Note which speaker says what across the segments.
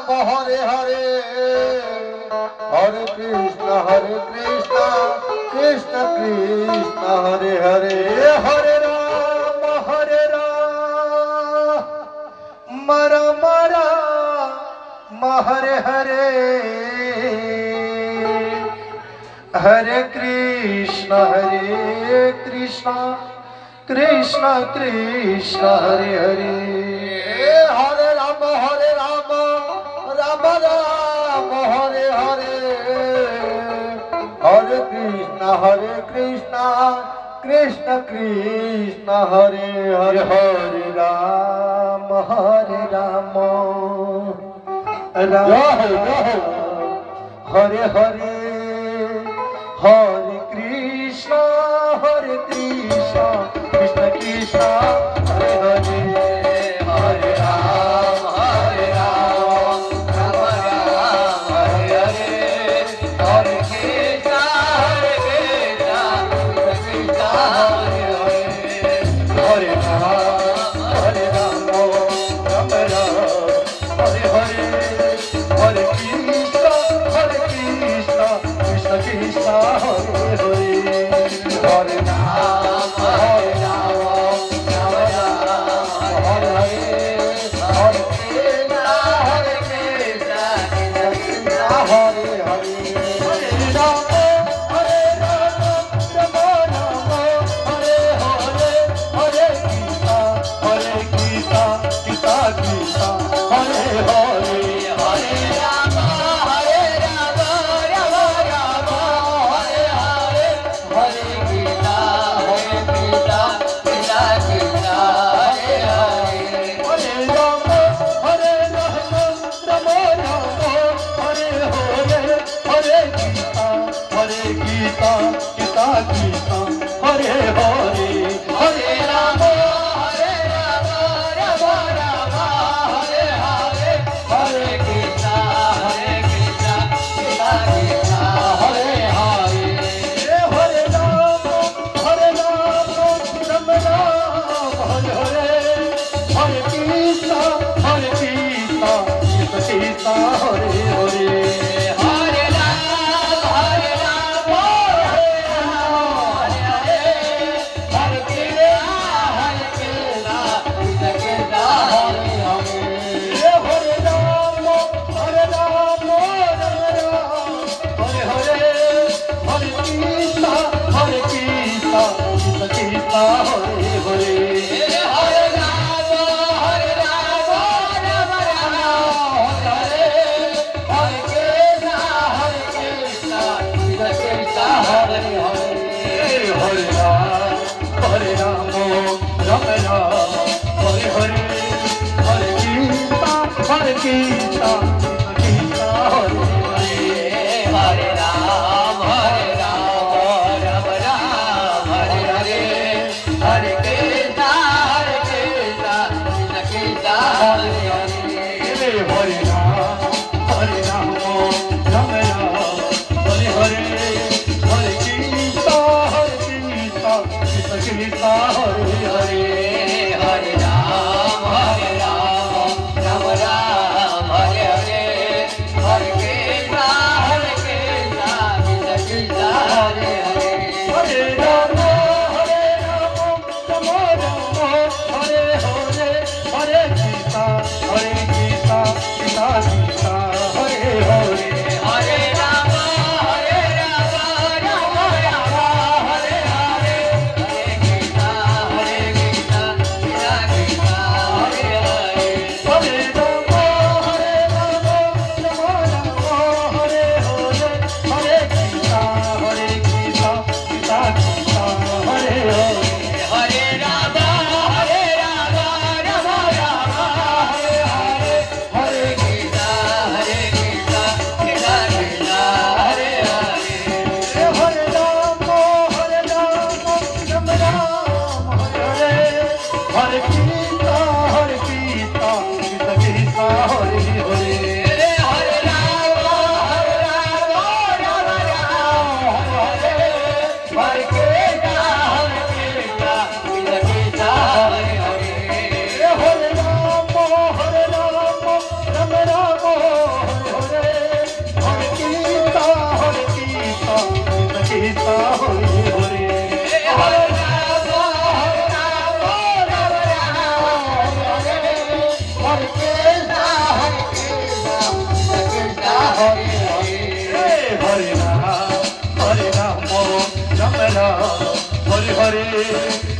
Speaker 1: Hare Hare Hare Krishna Krishna Krishna Hare Hare Hare Ram Ram Ram Hare Hare Hare Krishna Krishna Krishna Hare Hare Hare Ram Ram Ram Hare Hare Hare Krishna Krishna Krishna Hare Hare Hare Ram Ram Hare Hare Hare Krishna Krishna Krishna Hare Hare Hare Ram Ram Ram Hare Hare Hare Krishna Krishna Hare Hare Hare Ram Hare Hare Hare Krishna Krishna Krishna Hare Hare Hare Ram Ram Ram Hare Hare Hare Krishna Krishna Hare Hare Hare Ram Ram Hare Hare Hare Krishna Krishna Krishna Hare Hare Hare Ram Ram, Hare Hare,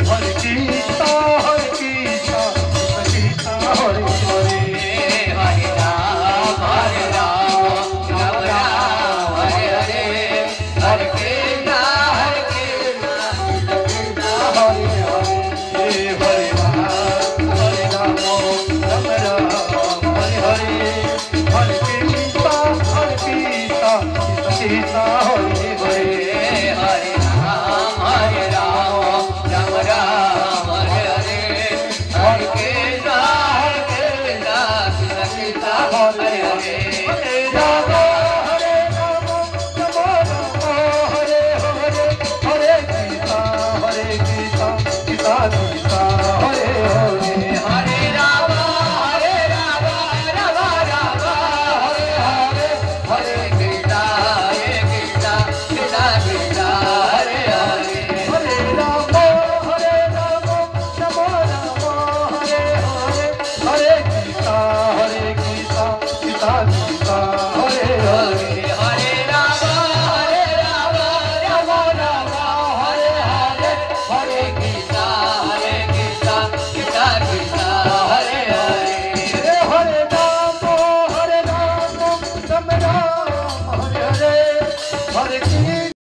Speaker 1: Hare Krishna, Hare Krishna, Krishna Krishna, Hare Hare.
Speaker 2: Hare Ram, Ram Ram, Hare Hare, Hare Krishna, Krishna
Speaker 1: Hare Hare, Hare Ram, Ram Ram, Hare Hare, Hare Krishna, Krishna Krishna, Hare Hare.
Speaker 2: Hare Ram, Ram Ram, Hare Hare, Hare Krishna, Krishna Krishna, Hare Hare.